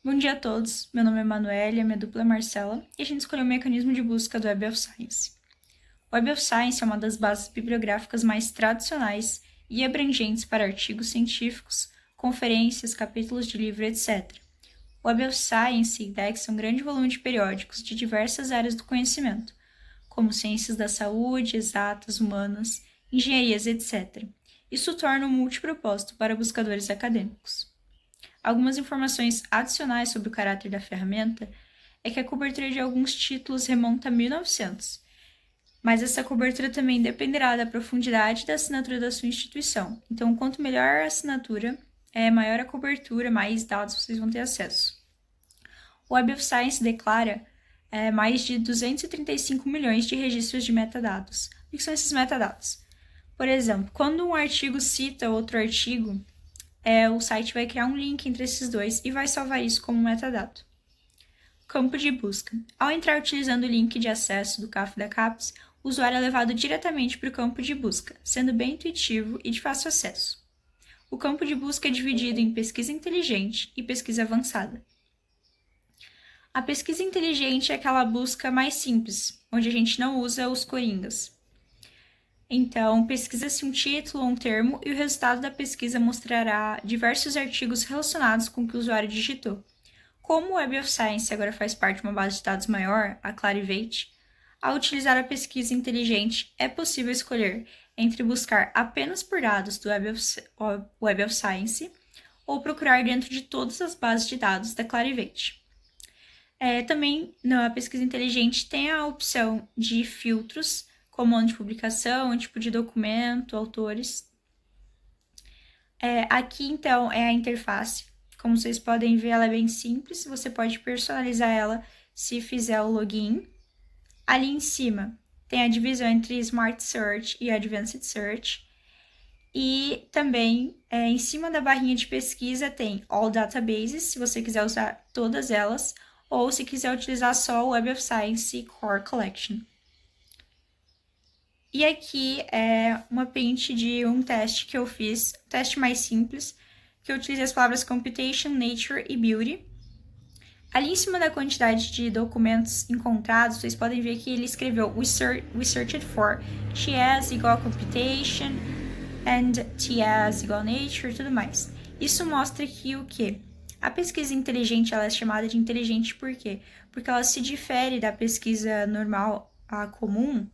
Bom dia a todos, meu nome é Manuela, minha dupla é Marcela, e a gente escolheu o mecanismo de busca do Web of Science. O Web of Science é uma das bases bibliográficas mais tradicionais e abrangentes para artigos científicos, conferências, capítulos de livro, etc. O Web of Science indexa um grande volume de periódicos de diversas áreas do conhecimento, como ciências da saúde, exatas, humanas, engenharias, etc. Isso torna um multipropósito para buscadores acadêmicos. Algumas informações adicionais sobre o caráter da ferramenta é que a cobertura de alguns títulos remonta a 1900, mas essa cobertura também dependerá da profundidade da assinatura da sua instituição. Então, quanto melhor a assinatura, maior a cobertura, mais dados vocês vão ter acesso. O Web of Science declara mais de 235 milhões de registros de metadados. O que são esses metadados? Por exemplo, quando um artigo cita outro artigo, o site vai criar um link entre esses dois e vai salvar isso como metadado. Campo de busca. Ao entrar utilizando o link de acesso do CAF da CAPES, o usuário é levado diretamente para o campo de busca, sendo bem intuitivo e de fácil acesso. O campo de busca é dividido em pesquisa inteligente e pesquisa avançada. A pesquisa inteligente é aquela busca mais simples, onde a gente não usa os coringas. Então, pesquisa-se um título ou um termo e o resultado da pesquisa mostrará diversos artigos relacionados com o que o usuário digitou. Como o Web of Science agora faz parte de uma base de dados maior, a Clarivate, ao utilizar a pesquisa inteligente, é possível escolher entre buscar apenas por dados do Web of Science ou procurar dentro de todas as bases de dados da Clarivate. Também, na pesquisa inteligente, tem a opção de filtros, como ano de publicação, tipo de documento, autores. Aqui, então, é a interface. Como vocês podem ver, ela é bem simples. Você pode personalizar ela se fizer o login. Ali em cima tem a divisão entre Smart Search e Advanced Search. E também, em cima da barrinha de pesquisa, tem All Databases, se você quiser usar todas elas, ou se quiser utilizar só o Web of Science Core Collection. E aqui é uma print de um teste que eu fiz, um teste mais simples, que eu utilizei as palavras Computation, Nature e Beauty. Ali em cima da quantidade de documentos encontrados, vocês podem ver que ele escreveu We searched for TS igual a Computation and TS igual a Nature e tudo mais. Isso mostra que o quê? A pesquisa inteligente ela é chamada de inteligente por quê? Porque ela se difere da pesquisa normal, a comum,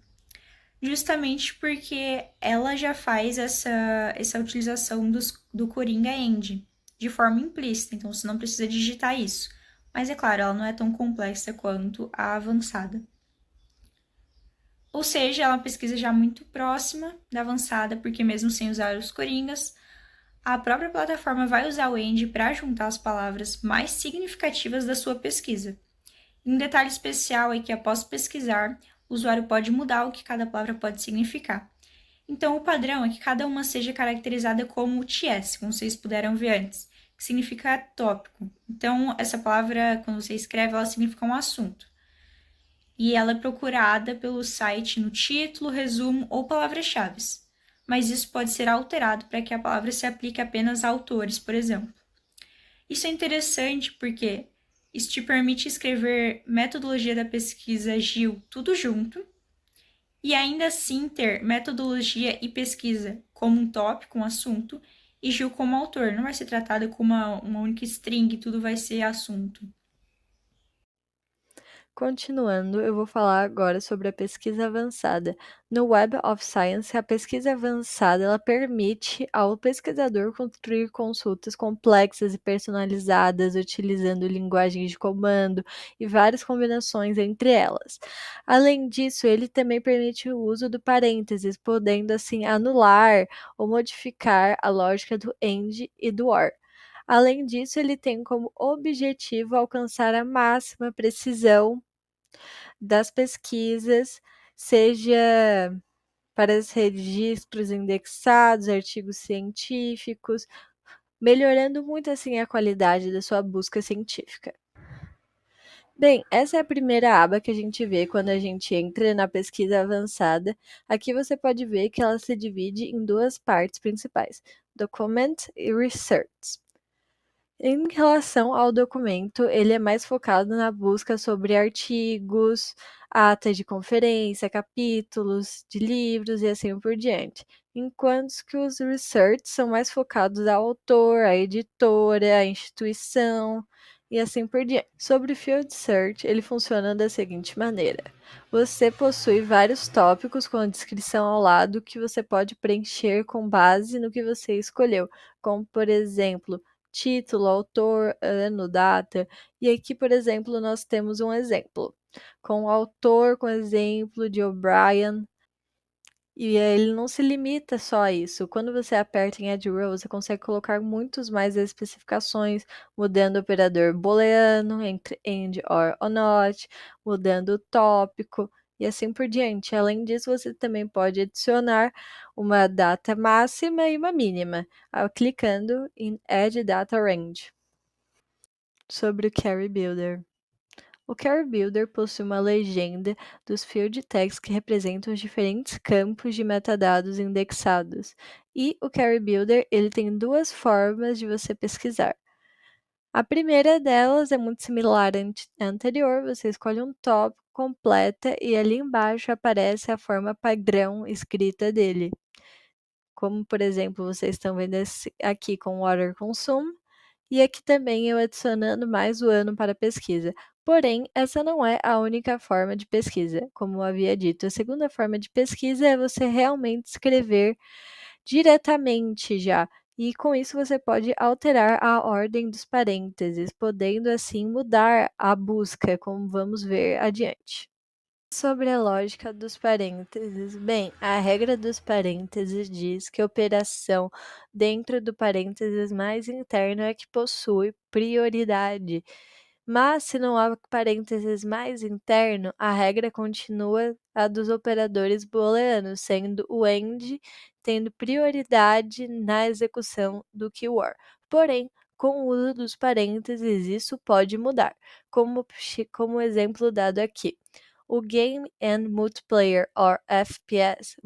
justamente porque ela já faz essa utilização do Coringa End de forma implícita, então você não precisa digitar isso. Mas é claro, ela não é tão complexa quanto a avançada. Ou seja, ela é uma pesquisa já muito próxima da avançada, porque mesmo sem usar os coringas, a própria plataforma vai usar o End para juntar as palavras mais significativas da sua pesquisa. Um detalhe especial é que após pesquisar, o usuário pode mudar o que cada palavra pode significar. Então, o padrão é que cada uma seja caracterizada como TS, como vocês puderam ver antes, que significa tópico. Então, essa palavra, quando você escreve, ela significa um assunto. E ela é procurada pelo site no título, resumo ou palavras-chave. Mas isso pode ser alterado para que a palavra se aplique apenas a autores, por exemplo. Isso é interessante porque isso te permite escrever metodologia da pesquisa GIL tudo junto e ainda assim ter metodologia e pesquisa como um tópico, um assunto, e GIL como autor. Não vai ser tratada como uma única string, tudo vai ser assunto. Continuando, eu vou falar agora sobre a pesquisa avançada. No Web of Science, a pesquisa avançada ela permite ao pesquisador construir consultas complexas e personalizadas, utilizando linguagens de comando e várias combinações entre elas. Além disso, ele também permite o uso do parênteses, podendo assim anular ou modificar a lógica do AND e do OR. Além disso, ele tem como objetivo alcançar a máxima precisão das pesquisas, seja para os registros indexados, artigos científicos, melhorando muito assim a qualidade da sua busca científica. Bem, essa é a primeira aba que a gente vê quando a gente entra na pesquisa avançada. Aqui você pode ver que ela se divide em duas partes principais: Document e Research. Em relação ao documento, ele é mais focado na busca sobre artigos, atas de conferência, capítulos de livros e assim por diante. Enquanto que os research são mais focados ao autor, à editora, à instituição e assim por diante. Sobre o field search, ele funciona da seguinte maneira: você possui vários tópicos com a descrição ao lado que você pode preencher com base no que você escolheu, como por exemplo título, autor, ano, data. E aqui, por exemplo, nós temos um exemplo com o autor, com exemplo de O'Brien. E ele não se limita só a isso. Quando você aperta em Add Row, você consegue colocar muitos mais especificações, mudando o operador booleano entre AND, OR ou NOT, mudando o tópico e assim por diante. Além disso, você também pode adicionar uma data máxima e uma mínima, clicando em Add Data Range. Sobre o Carry Builder. O Carry Builder possui uma legenda dos field tags que representam os diferentes campos de metadados indexados. E o Carry Builder ele tem duas formas de você pesquisar. A primeira delas é muito similar à anterior, você escolhe um tópico, completa e ali embaixo aparece a forma padrão escrita dele. Como, por exemplo, vocês estão vendo aqui com Water Consume, e aqui também eu adicionando mais o ano para a pesquisa. Porém, essa não é a única forma de pesquisa. Como eu havia dito, a segunda forma de pesquisa é você realmente escrever diretamente já. E com isso você pode alterar a ordem dos parênteses, podendo assim mudar a busca, como vamos ver adiante. Sobre a lógica dos parênteses. Bem, a regra dos parênteses diz que a operação dentro do parênteses mais interno é que possui prioridade. Mas se não há parênteses mais interno, a regra continua a dos operadores booleanos, sendo o AND tendo prioridade na execução do que o OR. Porém, com o uso dos parênteses, isso pode mudar, como o exemplo dado aqui. O Game and Multiplayer or FPS,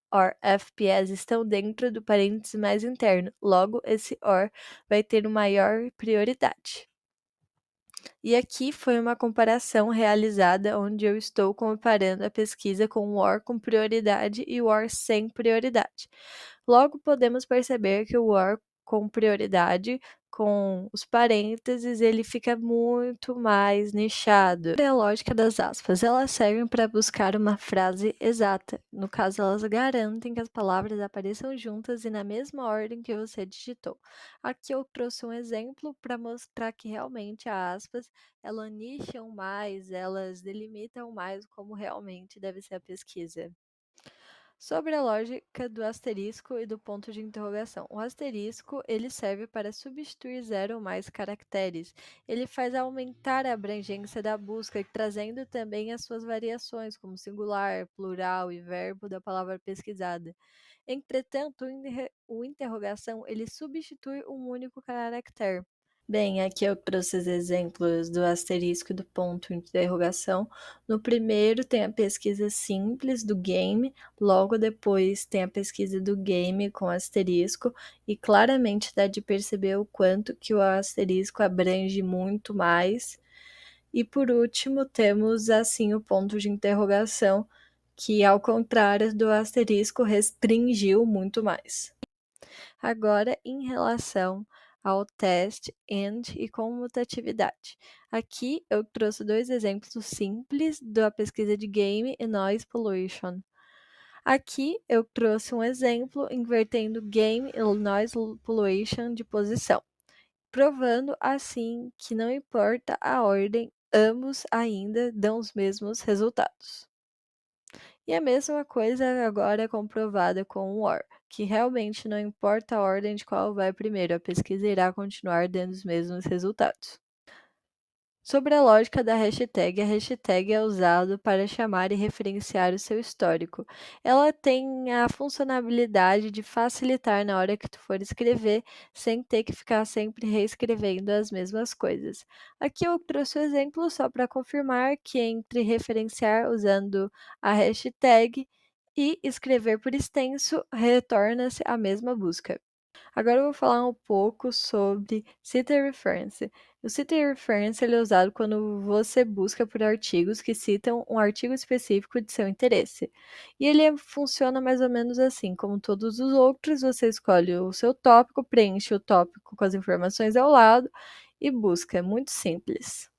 or FPS estão dentro do parênteses mais interno, logo esse OR vai ter maior prioridade. E aqui foi uma comparação realizada onde eu estou comparando a pesquisa com o OR com prioridade e o OR sem prioridade. Logo, podemos perceber que o OR com prioridade, com os parênteses, ele fica muito mais nichado. É a lógica das aspas. Elas servem para buscar uma frase exata. No caso, elas garantem que as palavras apareçam juntas e na mesma ordem que você digitou. Aqui eu trouxe um exemplo para mostrar que realmente as aspas, elas nicham mais, elas delimitam mais como realmente deve ser a pesquisa. Sobre a lógica do asterisco e do ponto de interrogação. O asterisco, ele serve para substituir zero ou mais caracteres. Ele faz aumentar a abrangência da busca, trazendo também as suas variações, como singular, plural e verbo da palavra pesquisada. Entretanto, o interrogação, ele substitui um único caractere. Bem, aqui eu trouxe os exemplos do asterisco e do ponto de interrogação. No primeiro tem a pesquisa simples do game, logo depois tem a pesquisa do game com asterisco, e claramente dá de perceber o quanto que o asterisco abrange muito mais. E por último, temos assim o ponto de interrogação, que ao contrário do asterisco restringiu muito mais. Agora, em relação ao teste AND e comutatividade. Aqui eu trouxe dois exemplos simples da pesquisa de game e noise pollution. Aqui eu trouxe um exemplo invertendo game e noise pollution de posição, provando assim que não importa a ordem, ambos ainda dão os mesmos resultados. E a mesma coisa agora é comprovada com o OR, que realmente não importa a ordem de qual vai primeiro, a pesquisa irá continuar dando os mesmos resultados. Sobre a lógica da hashtag, a hashtag é usada para chamar e referenciar o seu histórico. Ela tem a funcionalidade de facilitar na hora que tu for escrever, sem ter que ficar sempre reescrevendo as mesmas coisas. Aqui eu trouxe o exemplo só para confirmar que entre referenciar usando a hashtag e escrever por extenso, retorna-se a mesma busca. Agora eu vou falar um pouco sobre Cite Reference. O Cite Reference ele é usado quando você busca por artigos que citam um artigo específico de seu interesse. E funciona mais ou menos assim, como todos os outros, você escolhe o seu tópico, preenche o tópico com as informações ao lado e busca. É muito simples.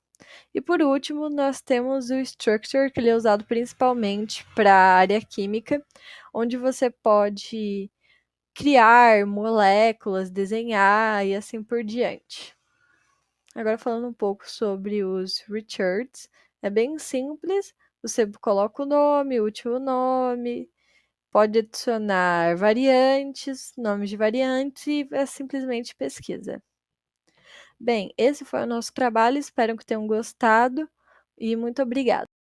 E por último, nós temos o Structure, que ele é usado principalmente para a área química, onde você pode criar moléculas, desenhar e assim por diante. Agora falando um pouco sobre os Richards, é bem simples, você coloca o nome, o último nome, pode adicionar variantes, nomes de variantes e é simplesmente pesquisa. Bem, esse foi o nosso trabalho, espero que tenham gostado e muito obrigada.